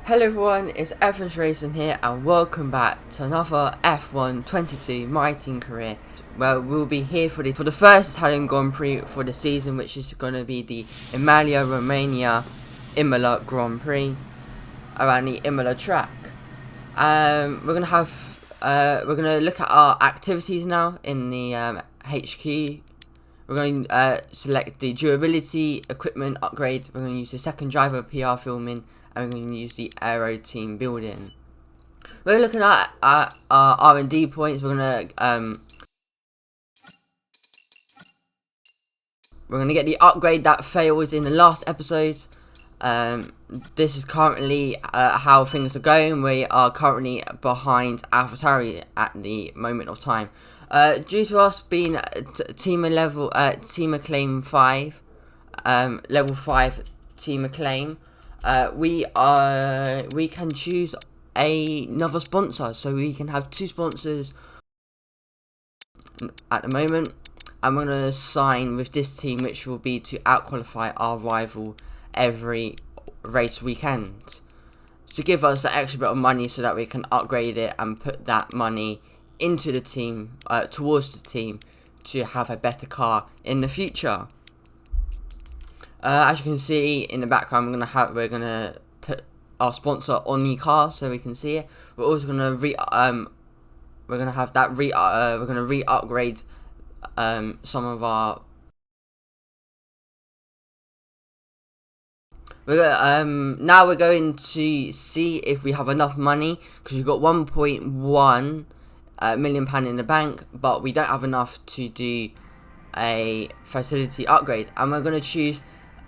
Hello everyone, it's F1's Racing here and welcome back to another F1 22 My Team career, where we'll be here for the first Italian Grand Prix for the season, which is going to be the Emilia-Romagna Imola Grand Prix around the Imola track. We're gonna look at our activities now in the HQ. We're going to select the durability equipment upgrade. We're going to use the second driver PR filming, and we're going to use the aero team building. We're looking at our R&D points. We're gonna get the upgrade that failed in the last episode. This is currently how things are going. We are currently behind AlphaTauri at the moment of time. Due to us being team acclaim 5, level 5 team acclaim, we can choose another sponsor, so we can have 2 sponsors at the moment, and we're going to sign with this team, which will be to outqualify our rival every race weekend, to give us an extra bit of money so that we can upgrade it and put that money into the team, towards the team, to have a better car in the future. As you can see in the background, we're gonna put our sponsor on the car so we can see it. We're also gonna re-upgrade some of our. Now we're going to see if we have enough money, because we've got 1.1 million pound in the bank, but we don't have enough to do a facility upgrade, and we're going to choose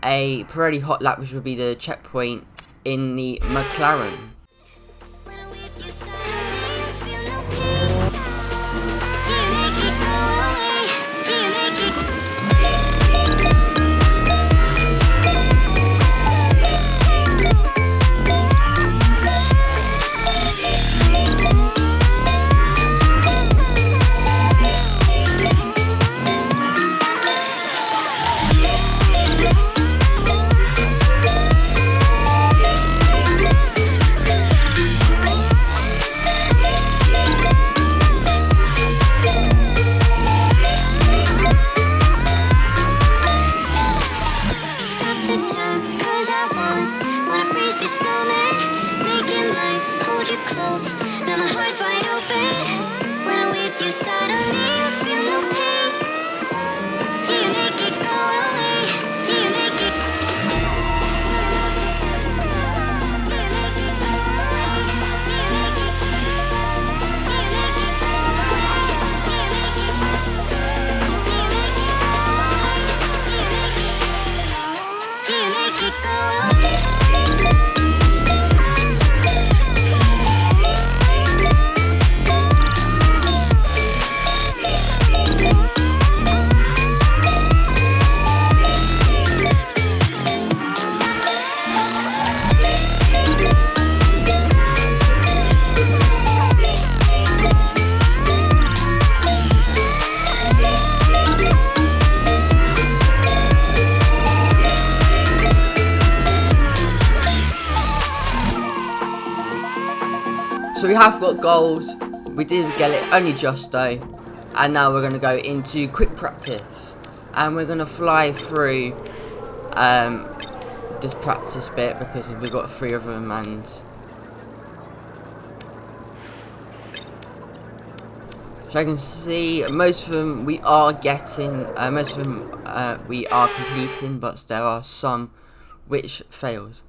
a Pirelli hot lap, which will be the checkpoint in the McLaren. So we have got gold. We did get it only just though, and now we're going to go into quick practice, and we're going to fly through this practice bit because we've got 3 of them, and so I can see most of them we are getting, we are completing, but there are some which fails.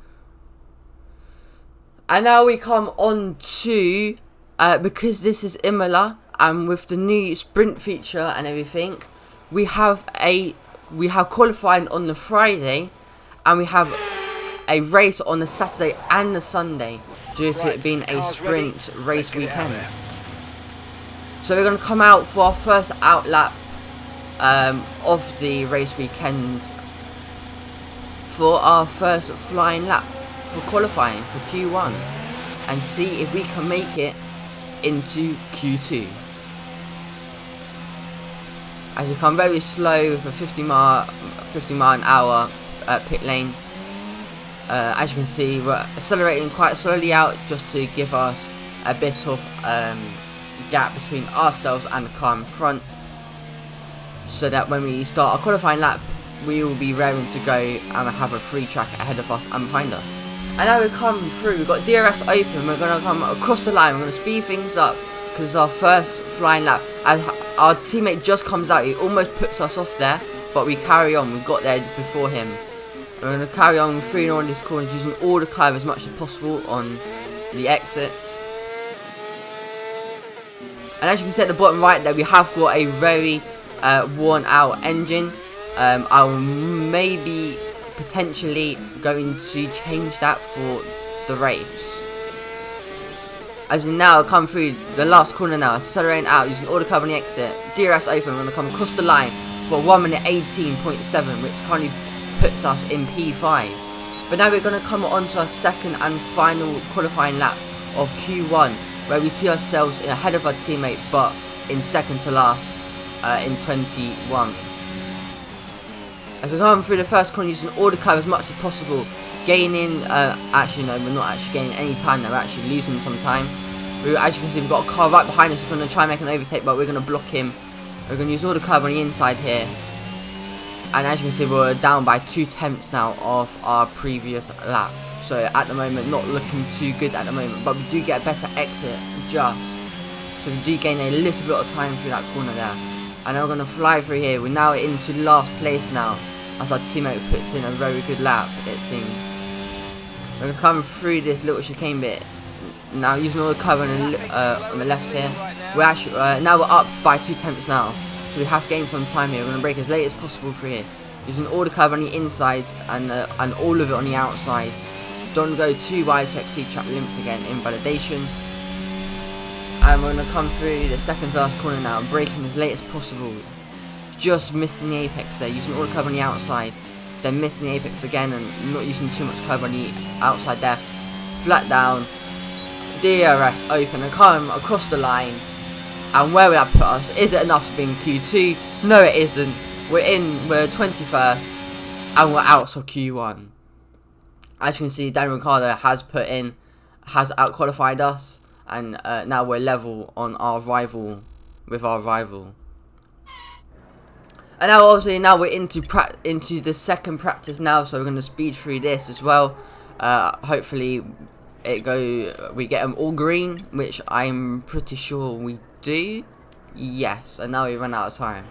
And now we come on to, because this is Imola, and with the new sprint feature and everything, we have qualifying on the Friday, and we have a race on the Saturday and the Sunday, due to it being a sprint race weekend. So we're going to come out for our first out lap of the race weekend for our first flying lap for qualifying for Q1, and see if we can make it into Q2. As we come very slow with a 50 mile an hour pit lane, As you can see, we're accelerating quite slowly out just to give us a bit of gap between ourselves and the car in front, so that when we start our qualifying lap, we will be raring to go and have a free track ahead of us and behind us. And now we're coming through, we've got DRS open, we're going to come across the line, we're going to speed things up, because it's our first flying lap. As our teammate just comes out, he almost puts us off there, but we carry on, we got there before him. We're going to carry on through all these corners, using all the curve as much as possible on the exits. And as you can see at the bottom right there, we have got a very worn out engine. I'll maybe potentially going to change that for the race. As we now come through the last corner now, accelerating out using all the curve on the exit, DRS open, we're going to come across the line for 1 minute 18.7, which currently puts us in P5. But now we're going to come on to our second and final qualifying lap of Q1, where we see ourselves ahead of our teammate but in second to last in 21. As we're going through the first corner using all the curve as much as possible, gaining, actually no, we're not actually gaining any time now, we're actually losing some time. As you can see, we've got a car right behind us, we're going to try and make an overtake, but we're going to block him. We're going to use all the curve on the inside here. And as you can see, we're down by 2 tenths now of our previous lap. So at the moment, not looking too good at the moment, but we do get a better exit just. So we do gain a little bit of time through that corner there. And now we're going to fly through here. We're now into last place now, as our teammate puts in a very good lap, it seems. We're going to come through this little chicane bit. Now using all the cover on the left here. We're actually, now we're up by 2 tenths now. So we have gained some time here. We're going to brake as late as possible through here. Using all the cover on the inside and all of it on the outside. Don't go too wide to exceed track limits again, invalidation. And we're going to come through the second to last corner now, braking as late as possible. Just missing the apex there, using all the cover on the outside. Then missing the apex again and not using too much cover on the outside there. Flat down, DRS open and come across the line. And where will that put us? Is it enough to be in Q2? No, it isn't. We're 21st and we're out of Q1. As you can see, Daniel Ricciardo has out-qualified us. And now we're level on our rival, with our rival. And now obviously we're into the second practice now, so we're going to speed through this as well. Hopefully we get them all green, which I'm pretty sure we do. Yes, and now we run out of time.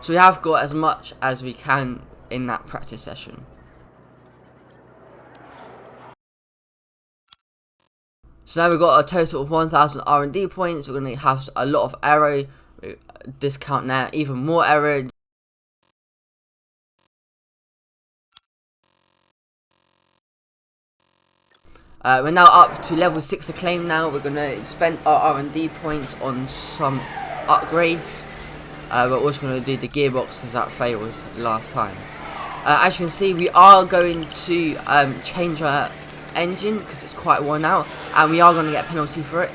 So we have got as much as we can in that practice session. So now we've got a total of 1,000 R&D points. We're going to have a lot of aero discount now, even more aero. We're now up to level 6 acclaim now. We're going to spend our R&D points on some upgrades. We're also going to do the gearbox because that failed last time. As you can see, we are going to change our engine because it's quite worn out, and we are going to get a penalty for it.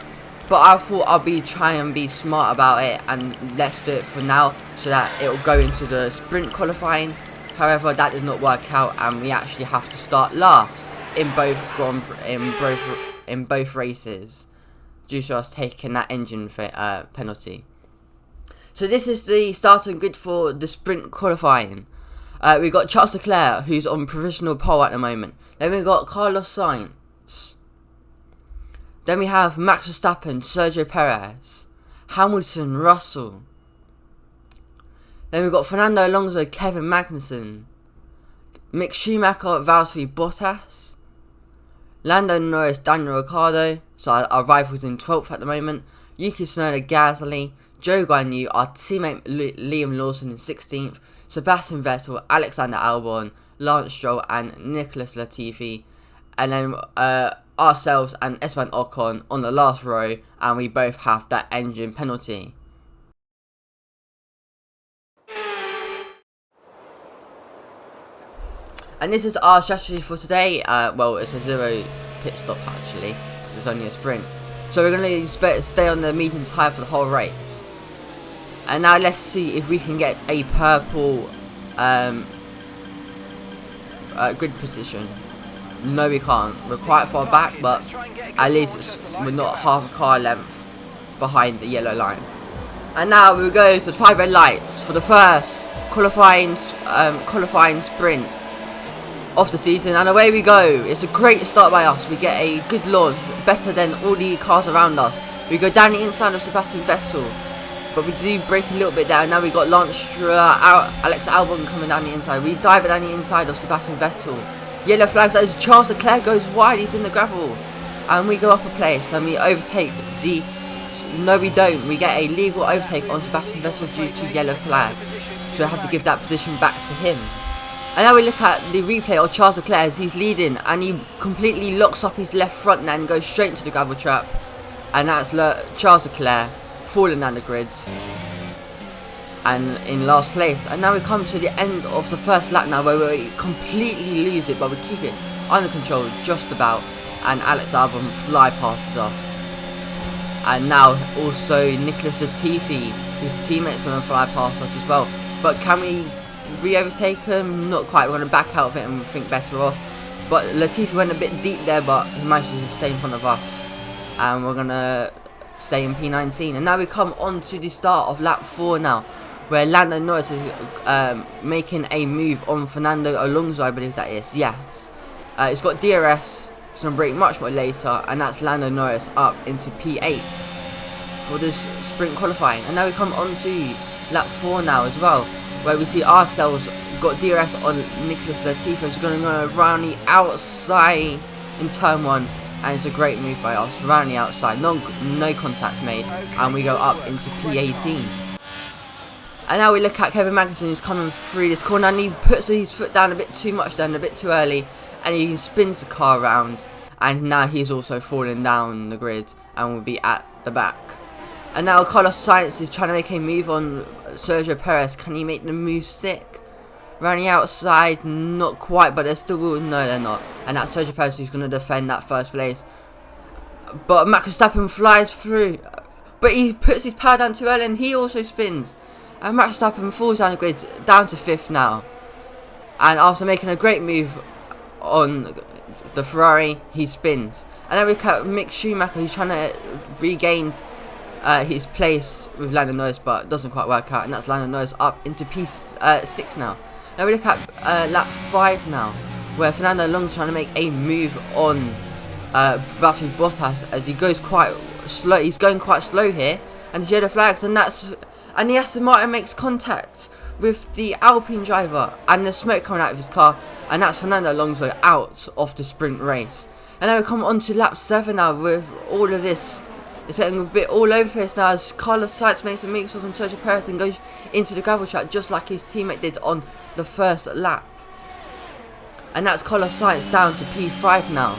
But I thought I'll try and be smart about it, and let's do it for now so that it will go into the sprint qualifying. However, that did not work out, and we actually have to start last in both races due to us taking that engine penalty. So this is the starting grid for the sprint qualifying. We've got Charles Leclerc, who's on provisional pole at the moment. Then we've got Carlos Sainz. Then we have Max Verstappen, Sergio Perez, Hamilton, Russell. Then we've got Fernando Alonso, Kevin Magnussen, Mick Schumacher, Valtteri Bottas, Lando Norris, Daniel Ricciardo. So our rivals in 12th at the moment. Yuki Tsunoda, Gasly, Joe Guan Yu, our teammate Liam Lawson in 16th. Sebastian Vettel, Alexander Albon, Lance Stroll and Nicholas Latifi. And then ourselves and Esteban Ocon on the last row, and we both have that engine penalty. And this is our strategy for today. Well, it's a 0 pit stop actually, because it's only a sprint. So we're going to stay on the medium tyre for the whole race. And now let's see if we can get a purple grid position. No, we can't. We're quite far back, but at least we're not half a car length behind the yellow line. And now we go to the 5 red lights for the first qualifying sprint of the season, and away we go. It's a great start by us. We get a good launch, better than all the cars around us. We go down the inside of Sebastian Vettel, but we do break a little bit down. Now we got Alex Albon coming down the inside. We dive down the inside of Sebastian Vettel. Yellow flags as Charles Leclerc goes wide. He's in the gravel, and we go up a place and we overtake the. No, we don't. We get a legal overtake on Sebastian Vettel due to yellow flags, so I have to give that position back to him. And now we look at the replay of Charles Leclerc as he's leading, and he completely locks up his left front and goes straight into the gravel trap. And that's Charles Leclerc falling down the grids and in last place. And now we come to the end of the first lap now, where we completely lose it, but we keep it under control just about, and Alex Albon fly passes us. And now also Nicholas Latifi, his teammate's going to fly past us as well. But can we re-overtake him? Not quite. We're going to back out of it and think better off. But Latifi went a bit deep there, but he managed to stay in front of us. And we're going to stay in P19. And now we come on to the start of lap 4 now, where Lando Norris is making a move on Fernando Alonso, I believe that is. Yes. It's got DRS. It's going to break much more later. And that's Lando Norris up into P8 for this sprint qualifying. And now we come on to lap 4 now as well, where we see ourselves got DRS on Nicholas Latifi. Who's going to go around the outside in turn 1. And it's a great move by us, around the outside, no contact made, and we go up into P18. And now we look at Kevin Magnussen, who's coming through this corner, and he puts his foot down a bit too much, then a bit too early, and he spins the car around, and now he's also falling down the grid and will be at the back. And now Carlos Sainz is trying to make a move on Sergio Perez. Can he make the move stick? Around the outside, not quite, but they're still, no they're not. And that's Sergio Perez who's going to defend that first place. But Max Verstappen flies through, but he puts his power down too early and he also spins. And Max Verstappen falls down the grid, down to 5th now. And after making a great move on the Ferrari, he spins. And then we look at Mick Schumacher, who's trying to regain his place with Lando Norris, but it doesn't quite work out. And that's Lando Norris up into P6 now. Now we look at lap 5 now, where Fernando Alonso trying to make a move on Valtteri Bottas as he goes quite slow. He's going quite slow here, and there's yellow flags, and the Aston Martin makes contact with the Alpine driver, and there's smoke coming out of his car, and that's Fernando Alonso out of the sprint race. And now we come on to lap 7 now, with all of this. It's getting a bit all over the place now as Carlos Sainz makes a mix of Sergio Perez and goes into the gravel trap just like his teammate did on the first lap. And that's Carlos Sainz down to P5 now.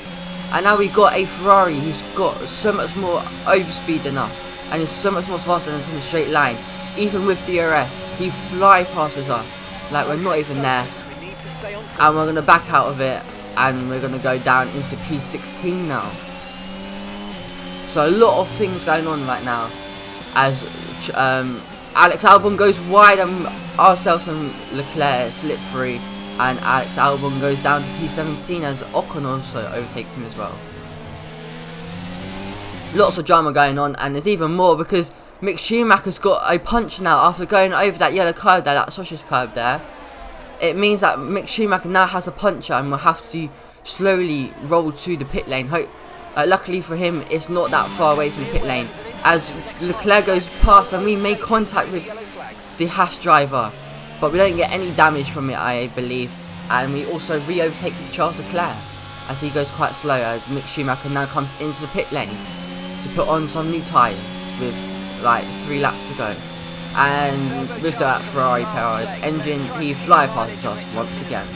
And now we got a Ferrari who's got so much more overspeed than us and is so much more faster than us in a straight line. Even with DRS, he fly passes us like we're not even there. And we're going to back out of it and we're going to go down into P16 now. So a lot of things going on right now as Alex Albon goes wide and ourselves and Leclerc slip free, and Alex Albon goes down to P17 as Ocon also overtakes him as well. Lots of drama going on, and there's even more because Mick Schumacher's got a punch now after going over that yellow curb there, that sausage curb there. It means that Mick Schumacher now has a puncher and will have to slowly roll to the pit lane. Luckily for him, it's not that far away from the pit lane as Leclerc goes past and we make contact with the Haas driver, but we don't get any damage from it, I believe. And we also re-overtake Charles Leclerc as he goes quite slow, as Mick Schumacher now comes into the pit lane to put on some new tyres with like 3 laps to go. And with that Ferrari powered engine, he fly passes us once again.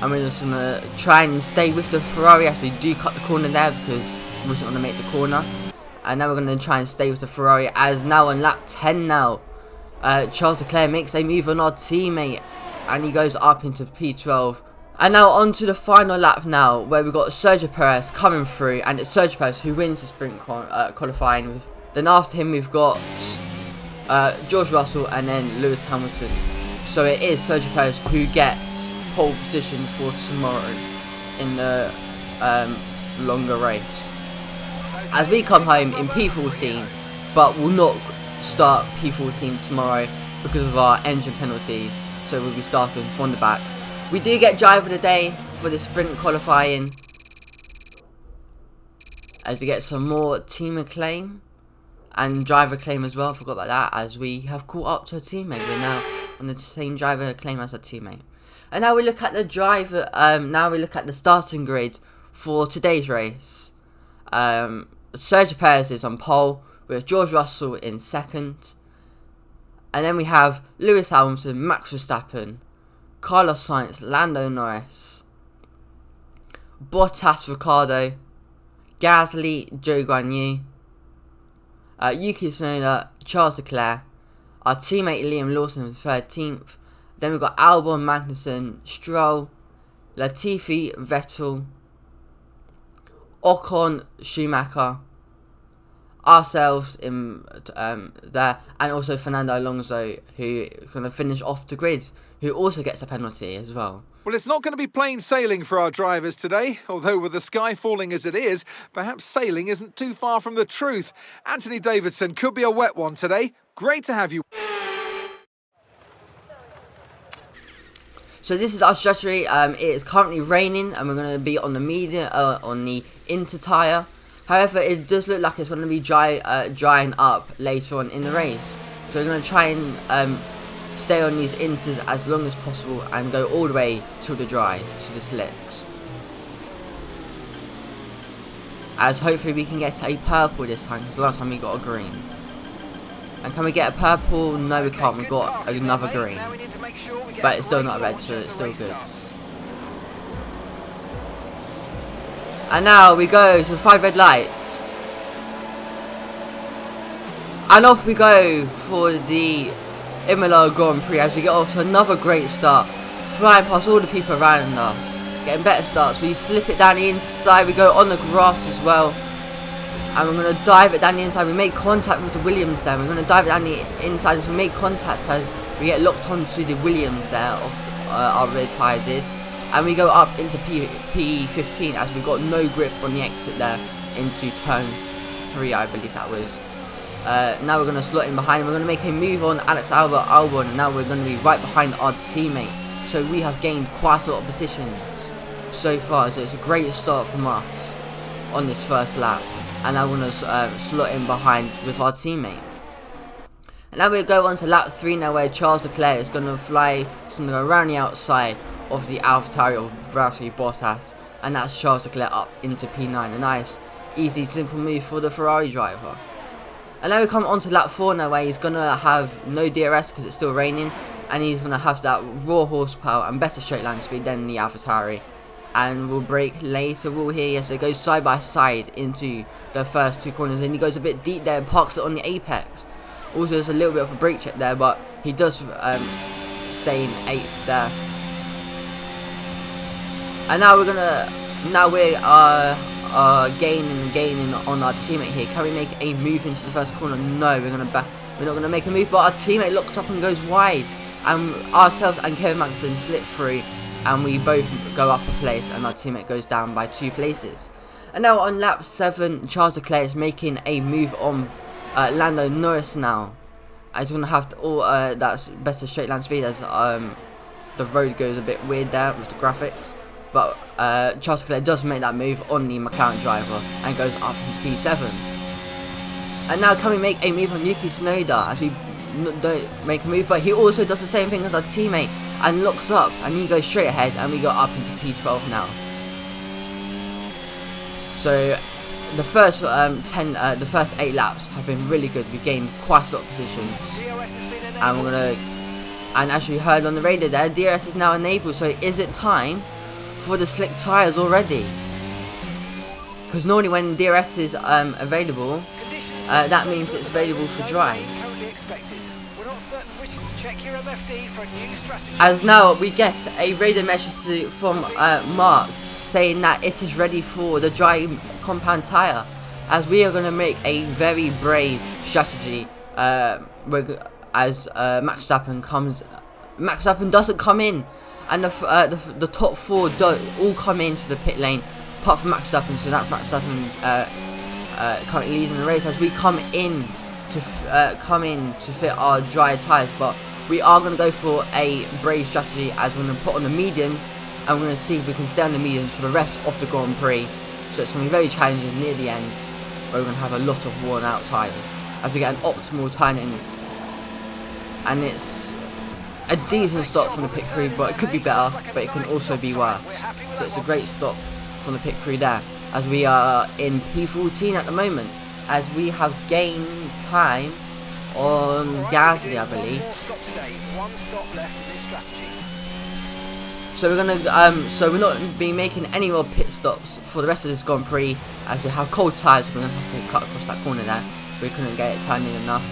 And we're just going to try and stay with the Ferrari as we do cut the corner there because we wasn't going to make the corner. And now we're going to try and stay with the Ferrari as now on lap 10 now. Charles Leclerc makes a move on our teammate and he goes up into P12. And now on to the final lap now, where we've got Sergio Perez coming through, and it's Sergio Perez who wins the sprint qualifying. Then after him we've got George Russell and then Lewis Hamilton. So it is Sergio Perez who gets pole position for tomorrow in the longer race. As we come home in P14, but will not start P14 tomorrow because of our engine penalties, so we'll be starting from the back. We do get driver of the day for the sprint qualifying, as we get some more team acclaim and driver acclaim as well. I forgot about that, as we have caught up to a teammate. We're now on the same driver acclaim as a teammate. And now we look at the driver. Now we look at the starting grid for today's race. Sergio Perez is on pole with George Russell in second, and then we have Lewis Hamilton, Max Verstappen, Carlos Sainz, Lando Norris, Bottas, Ricciardo, Gasly, Joe Guan Yu, Yuki Tsunoda, Charles Leclerc, our teammate Liam Lawson in 13th. Then we've got Albon, Magnussen, Stroll, Latifi, Vettel, Ocon, Schumacher, ourselves in there, and also Fernando Alonso, who is going to finish off the grid, who also gets a penalty as well. Well, it's not going to be plain sailing for our drivers today, although with the sky falling as it is, perhaps sailing isn't too far from the truth. Anthony Davidson could be a wet one today. Great to have you. So this is our strategy. It is currently raining, and we're going to be on the medium, on the inter tyre. However, it does look like it's going to be drying up later on in the race. So we're going to try and stay on these inters as long as possible and go all the way to the dry, to the slicks. As hopefully we can get a purple this time, because last time we got a green. And can we get a purple? No, we can't. We've got another green. But it's still not red, so it's still good. And now we go to the 5 red lights. And off we go for the Imola Grand Prix, as we get off to another great start. Flying past all the people around us. Getting better starts. We slip it down the inside. We go on the grass as well. And we're going to dive it down the inside. We make contact with the Williams there. We're going to dive it down the inside as we make contact, as we get locked onto the Williams there of our red tyre did. And we go up into P15 as we got no grip on the exit there into turn 3, I believe that was. Now we're going to slot in behind. We're going to make a move on Alex Albon, and now we're going to be right behind our teammate. So we have gained quite a lot of positions so far. So it's a great start from us on this first lap. And now we're going to slot in behind with our teammate. And now we'll go on to lap 3 now, where Charles Leclerc is going to fly something around the outside of the AlphaTauri of Valtteri Bottas, and that's Charles Leclerc up into P9. A nice, easy, simple move for the Ferrari driver. And now we come on to lap 4 now, where he's going to have no DRS because it's still raining, and he's going to have that raw horsepower and better straight line speed than the AlphaTauri. And we'll brake later. We'll hear, yes, it goes side by side into the first 2 corners, and he goes a bit deep there and parks it on the apex. Also, there's a little bit of a brake check there, but he does stay in 8th there. And now we are gaining on our teammate here. Can we make a move into the first corner? No, we're not going to make a move, but our teammate looks up and goes wide, and ourselves and Kevin Magnussen slip through, and we both go up a place, and our teammate goes down by 2 places. And now on lap 7, Charles Leclerc is making a move on Lando Norris now. He's going to have all that better straight line speed, as the road goes a bit weird there with the graphics. But Charles Leclerc does make that move on the McLaren driver and goes up into P7. And now can we make a move on Yuki Tsunoda, as we don't make a move, but he also does the same thing as our teammate and looks up, and he goes straight ahead, and we go up into P12 now. So the first the first 8 laps have been really good. We gained quite a lot of positions, and and as you heard on the radio there, DRS is now enabled. So is it time for the slick tyres already? Because normally when DRS is available, that means it's available for dries. As now we get a radio message from Mark saying that it is ready for the dry compound tyre, as we are going to make a very brave strategy as Max Verstappen comes Max Verstappen doesn't come in, and the top 4 all come into the pit lane, apart from Max Verstappen. So that's Max Verstappen currently leading the race as we come in to fit our dry tyres. But we are going to go for a brave strategy as we're going to put on the mediums, and we're going to see if we can stay on the mediums for the rest of the Grand Prix. So it's going to be very challenging near the end, where we're going to have a lot of worn out tyres as we get an optimal turn in. And it's a decent stop from the pit crew, but it could be better, but it can also be worse. So it's a great stop from the pit crew there, as we are in P14 at the moment, as we have gained time on Gasly, I believe. So we're gonna so we're not be making any more pit stops for the rest of this Grand Prix, as we have cold tyres. We're gonna have to cut across that corner there. We couldn't get it turned in enough.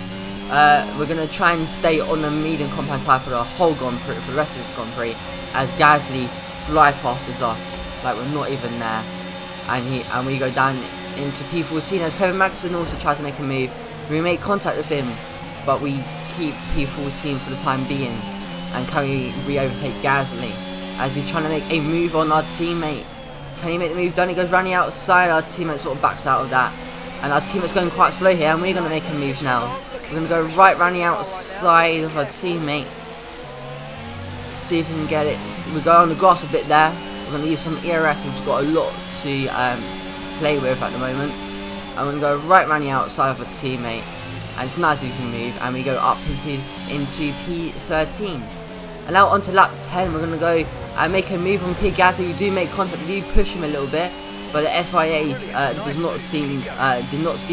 We're going to try and stay on the medium compound tyre for the whole Grand Prix, for the rest of this Grand Prix, as Gasly fly passes us like we're not even there, and we go down into P14 as Kevin Magnussen also tries to make a move. We make contact with him, but we keep P14 for the time being, and can we re-overtake Gasly as he's trying to make a move on our teammate. Can he make the move done? He goes running outside, our teammate sort of backs out of that, and our teammate's going quite slow here, and we're going to make a move now. We're going to go right round the outside of our teammate. See if we can get it. We go on the grass a bit there. We're going to use some ERS. We've got a lot to play with at the moment. I'm going to go right round the outside of our teammate. And it's nice if we can move. And we go up into P13. And now onto lap 10. We're going to go and make a move on P. Gasly. We do make contact. We do push him a little bit. But the FIAs did not see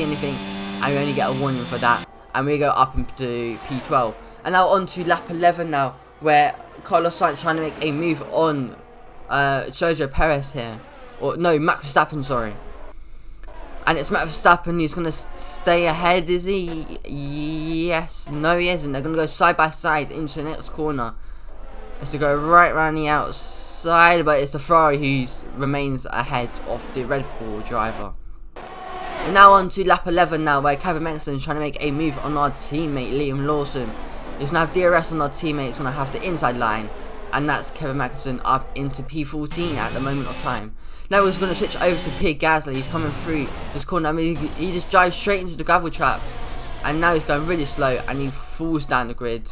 anything. And we only get a warning for that. And we go up into P12. And now on to lap 11 now, where Carlos Sainz is trying to make a move on Sergio Perez here. Or no, Max Verstappen, sorry. And it's Max Verstappen who's going to stay ahead, is he? Yes. No, he isn't. They're going to go side by side into the next corner. It's to go right round the outside, but it's the Ferrari who remains ahead of the Red Bull driver. And now on to lap 11 now, where Kevin Magnussen is trying to make a move on our teammate Liam Lawson. He's going to have DRS on our teammate. He's going to have the inside line, and that's Kevin Magnussen up into P14 at the moment of time. Now we're just going to switch over to Pierre Gasly. He's coming through this corner. I mean, he just drives straight into the gravel trap, and now he's going really slow, and he falls down the grid.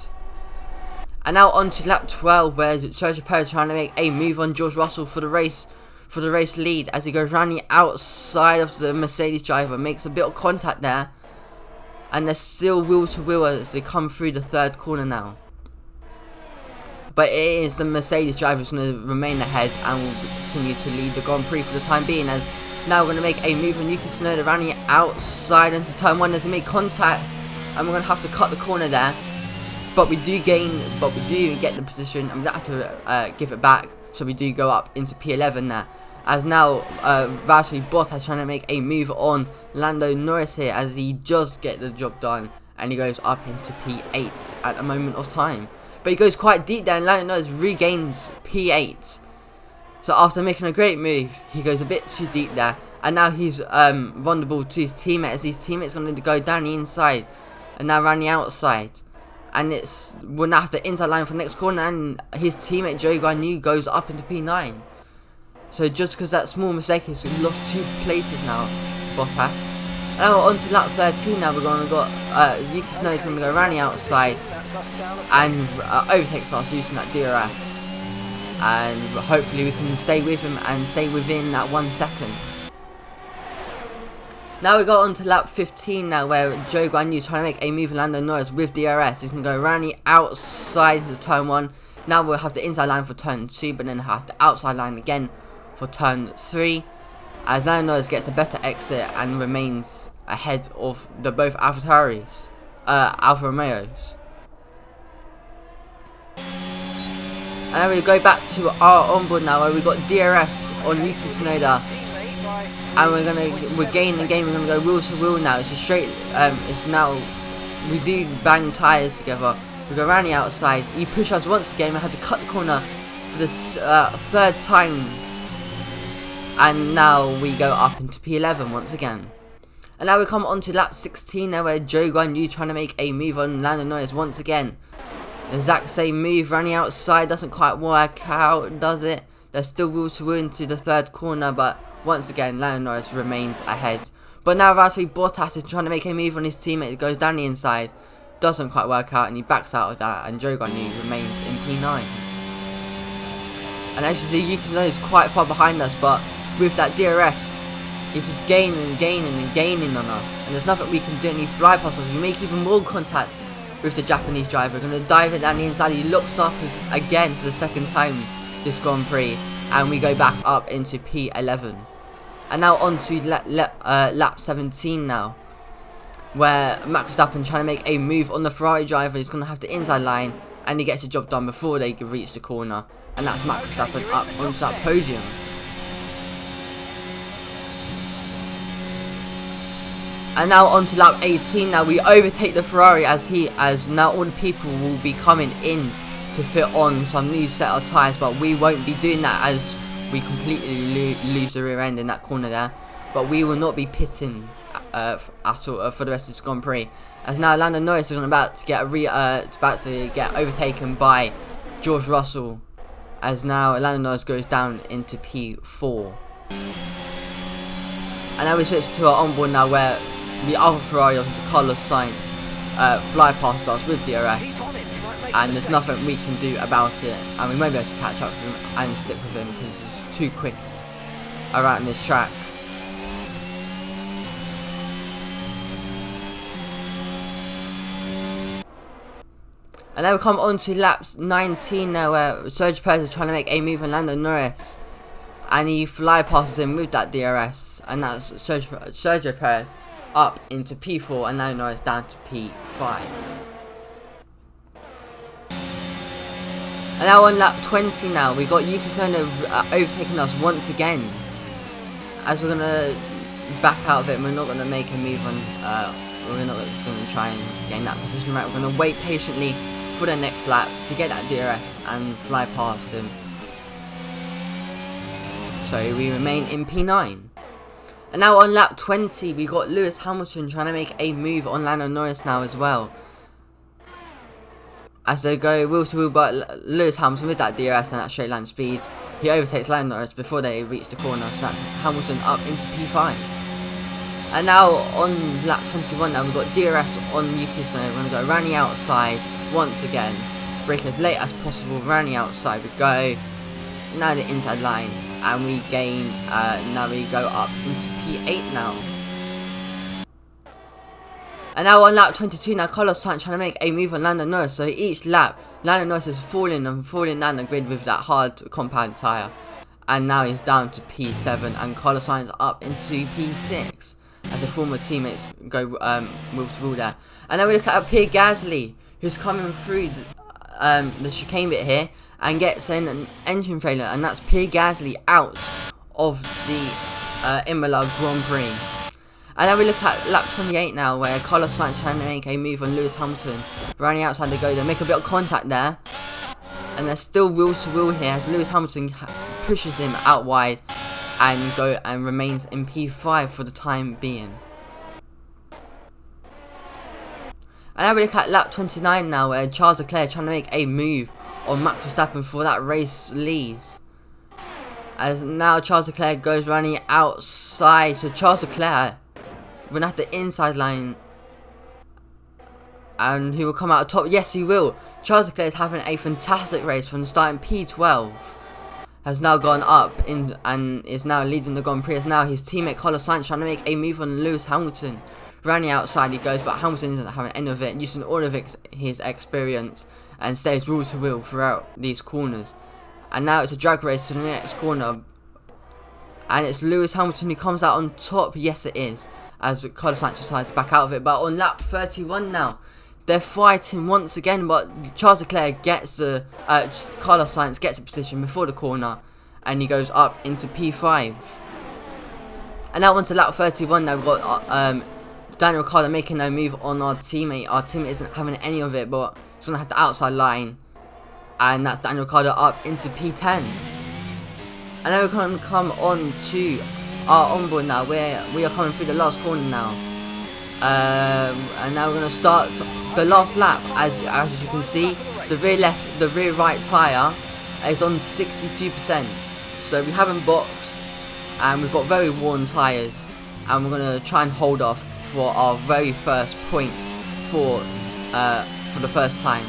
And now on to lap 12, where Sergio Perez is trying to make a move on George Russell for the race lead, as he goes round the outside of the Mercedes driver, makes a bit of contact there, and they're still wheel to wheel as they come through the third corner now. But it is the Mercedes driver who's going to remain ahead and will continue to lead the Grand Prix for the time being, as now we're going to make a move on Yuki Tsunoda around the outside into turn 1 as he made contact, and we're going to have to cut the corner there. But we do get the position, and we don't have to give it back, so we do go up into P11 there. As now Valtteri Bottas is trying to make a move on Lando Norris here, as he does get the job done, and he goes up into P8 at the moment of time. But he goes quite deep there, and Lando Norris regains P8. So after making a great move, he goes a bit too deep there, and now he's vulnerable to his teammate, as his teammate's going to go down the inside and now around the outside. And we'll now have the inside line for the next corner, and his teammate Joe Guan Yu goes up into P9. So just because that small mistake, he's lost 2 places now, Bottas. Now on to lap 13 now, we're going to got Yuki Tsunoda is going to go around the outside and overtakes us using that DRS. And hopefully we can stay with him and stay within that 1 second. Now we got on to lap 15 now, where Joe Guan Yu is trying to make a move on Lando Norris with DRS. He's going to go around the outside of turn 1. Now we'll have the inside line for turn 2, but then have the outside line again for turn 3. As Lando Norris gets a better exit and remains ahead of the both Alfa Romeos. And then we go back to our onboard now, where we got DRS on Yuki Tsunoda. And we're gaining the game. We're gonna go wheel to wheel now. It's a straight. It's now. We do bang tires together. We go around the outside. He pushed us once again. I had to cut the corner for the 3rd time. And now we go up into P11 once again. And now we come on to lap 16 now, where Joe Guan Yu trying to make a move on Lando Norris once again. The exact same move, running outside, doesn't quite work out, does it? There's still wheel to wheel into the third corner, but once again, Lando Norris remains ahead. But now Valtteri Bottas is trying to make a move on his teammate. It goes down the inside, doesn't quite work out, and he backs out of that, and Joe Garnier remains in P9. And as you see, Yuki Tsunoda is quite far behind us, but with that DRS, he's just gaining and gaining and gaining on us, and there's nothing we can do. And he fly past us, we make even more contact with the Japanese driver. We're going to dive it down the inside. He looks up again for the second time this Grand Prix, and we go back up into P11. And now on to lap 17 now, where Max Verstappen trying to make a move on the Ferrari driver. He's going to have the inside line, and he gets the job done before they reach the corner, and that's Max Verstappen up onto that podium. And now on to lap 18 now, we overtake the Ferrari as now all the people will be coming in to fit on some new set of tyres, but we won't be doing that as we completely lose the rear end in that corner there. But we will not be pitting at all for the rest of this Grand Prix, as now Lando Norris is about to get overtaken by George Russell, as now Lando Norris goes down into P4. And now we switch to our onboard now, where the other Ferrari of Carlos Sainz fly past us with DRS, and there's nothing we can do about it, and we won't be able to catch up with him and stick with him because it's too quick around this track. And then we come on to laps 19 now, where Sergio Perez is trying to make a move on Lando Norris, and he fly passes him with that DRS, and that's Sergio Perez up into P4, and Lando Norris down to P5. And now on lap 20 now, we got Yuki Tsunoda overtaking us once again, as we're going to back out of it, and we're not going to make a move on, we're not going to try and gain that position right. We're going to wait patiently for the next lap to get that DRS and fly past him. So we remain in P9. And now on lap 20, we got Lewis Hamilton trying to make a move on Lando Norris now as well, as they go wheel to wheel, but Lewis Hamilton with that DRS and that straight line speed, he overtakes Lando Norris before they reach the corner, so that's Hamilton up into P5. And now on lap 21 now, we've got DRS on Yuki Tsunoda. We're going to go around the outside once again, brake as late as possible, around the outside we go, now the inside line, and we gain, now we go up into P8 now. And now on lap 22 now, Carlos Sainz trying to make a move on Lando Norris, so each lap, Lando Norris is falling down the grid with that hard compound tyre, and now he's down to P7, and Carlos Sainz up into P6, as the former teammates go wheel to wheel there. And then we look at Pierre Gasly, who's coming through the chicane bit here, and gets an engine failure, and that's Pierre Gasly out of the Imola Grand Prix. And then we look at lap 28 now, where Carlos Sainz trying to make a move on Lewis Hamilton. Running outside they go, they make a bit of contact there, and they're still wheel to wheel here as Lewis Hamilton pushes him out wide and remains in P5 for the time being. And then we look at lap 29 now, where Charles Leclerc trying to make a move on Max Verstappen for that race lead. As now Charles Leclerc goes running outside, so Charles Leclerc will have the inside line, and he will come out top. Yes, he will. Charles Leclerc is having a fantastic race from the start in P12. Has now gone up in and is now leading the Grand Prix. As now his teammate Carlos Sainz trying to make a move on Lewis Hamilton. Running outside he goes, but Hamilton isn't having any of it, using all of his experience, and stays wheel to wheel throughout these corners. And now it's a drag race to the next corner, and it's Lewis Hamilton who comes out on top. Yes, it is, as Carlos Sainz decides to back out of it. But on lap 31 now, they're fighting once again, but Charles Leclerc gets the Carlos Sainz gets a position before the corner, and he goes up into P5. And now on to lap 31 now, we've got Daniel Ricciardo making a move on our teammate. Our teammate isn't having any of it, but he's going to have the outside line, and that's Daniel Ricciardo up into P10. And then we're going to come on to our onboard now, where we are coming through the last corner now. And now we're going to start the last lap. As you can see, the rear right tyre is on 62%. So we haven't boxed, and we've got very worn tyres, and we're going to try and hold off for our very first points for the first time.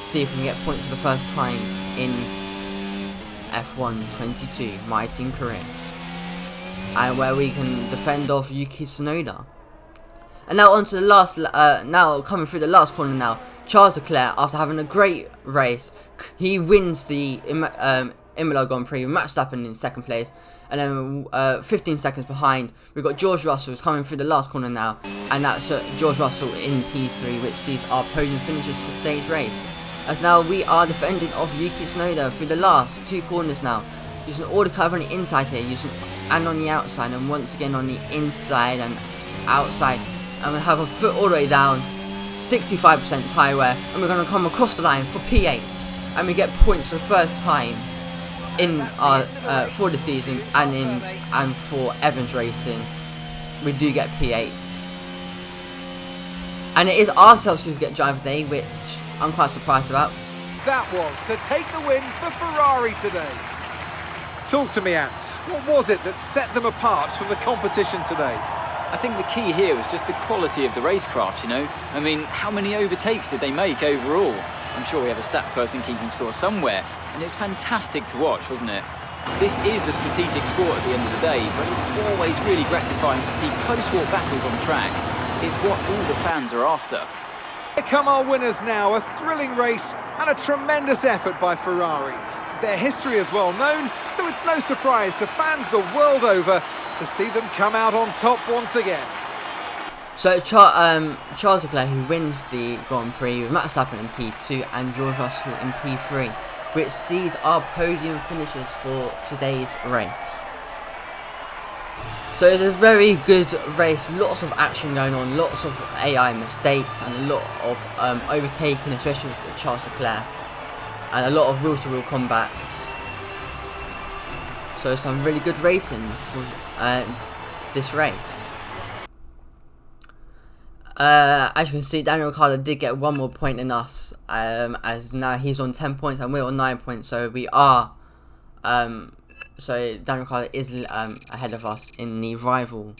See if we can get points for the first time in F1 22, my team career, and where we can defend off Yuki Tsunoda. And now on to the last, now coming through the last corner now, Charles Leclerc, after having a great race, he wins the Imola Grand Prix with Max Verstappen in second place. And then 15 seconds behind, we've got George Russell who's coming through the last corner now. And that's George Russell in P3, which sees our podium finishes for today's race. As now we are defending off Yuki Tsunoda through the last 2 corners now. Using all the curve on the inside here, and on the outside, and once again on the inside and outside. And we have a foot all the way down, 65% tyre wear, and we're going to come across the line for P8, and we get points for the first time in our for the season, and for Evans Racing, we do get P8, and it is ourselves who get driver day, which I'm quite surprised about. That was to take the win for Ferrari today. Talk to me, Ants. What was it that set them apart from the competition today? I think the key here was just the quality of the racecraft, you know. I mean, how many overtakes did they make overall? I'm sure we have a stat person keeping score somewhere, and it was fantastic to watch, wasn't it? This is a strategic sport at the end of the day, but it's always really gratifying to see close-fought battles on track. It's what all the fans are after. Here come our winners now, a thrilling race and a tremendous effort by Ferrari. Their history is well known, so it's no surprise to fans the world over to see them come out on top once again. So Charles Leclerc, who wins the Grand Prix with Max Verstappen in P2 and George Russell in P3, which sees our podium finishes for today's race. So it's a very good race, lots of action going on, lots of AI mistakes, and a lot of overtaking, especially with Charles Leclerc, and a lot of wheel-to-wheel combats. So some really good racing for this race. As you can see, Daniel Ricciardo did get 1 more point than us, as now he's on 10 points and we're on 9 points. So we are, so Daniel Ricciardo is ahead of us in the rival.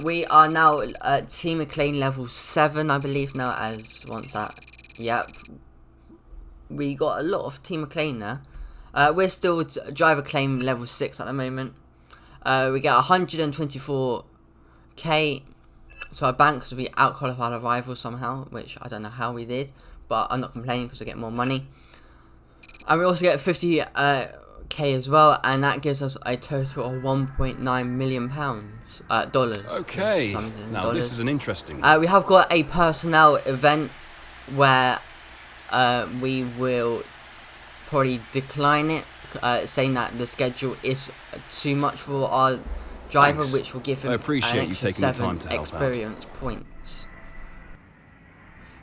We are now at Team McLean level 7, I believe now. As once that, yep, we got a lot of Team McLean there. We're still driver claim level 6 at the moment. We get 124k. So our bank, because we out-qualified our rival somehow, which I don't know how we did, but I'm not complaining because we get more money. And we also get 50k as well, and that gives us a total of 1.9 million pounds, dollars. Okay, now this is an interesting we have got a personnel event where we will probably decline it, saying that the schedule is too much for our driver. Thanks. Which will give him I appreciate an extra you taking the 7 time to help experience points.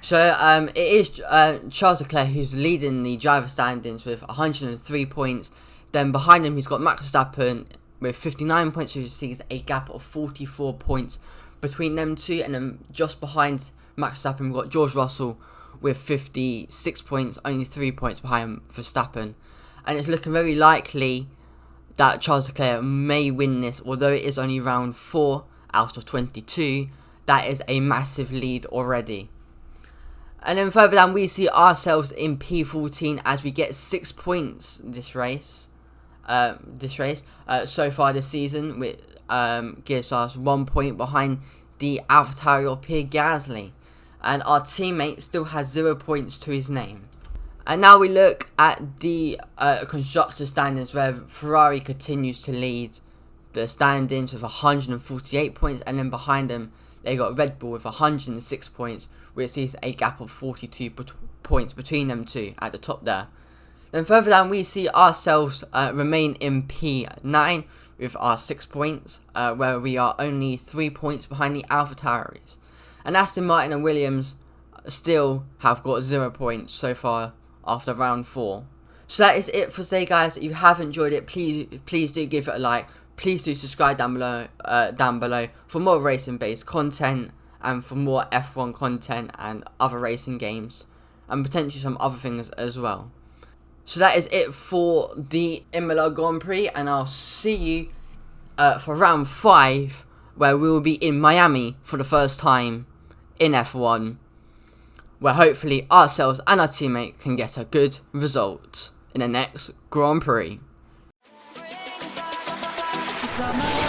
So it is Charles Leclerc who's leading the driver standings with 103 points. Then behind him he's got Max Verstappen with 59 points, which sees a gap of 44 points between them two. And then just behind Max Verstappen we've got George Russell with 56 points, only 3 points behind Verstappen. And it's looking very likely that Charles Leclerc may win this, although it is only round 4 out of 22. That is a massive lead already. And then further down we see ourselves in P14 as we get 6 points this race. So far this season, which gives us 1 point behind the AlphaTauri or Pierre Gasly. And our teammate still has 0 points to his name. And now we look at the constructor standings, where Ferrari continues to lead the standings with 148 points, and then behind them they got Red Bull with 106 points, which is a gap of 42 points between them two at the top there. Then further down we see ourselves remain in P9 with our 6 points, where we are only 3 points behind the AlphaTauris. And Aston Martin and Williams still have got 0 points so far after round 4. So that is it for today, guys. If you have enjoyed it, please do give it a like. Please do subscribe down below for more racing based content and for more F1 content and other racing games. and potentially some other things as well. So that is it for the Imola Grand Prix, and I'll see you for round 5, where we will be in Miami for the first time in F1, where hopefully ourselves and our teammate can get a good result in the next Grand Prix. Summer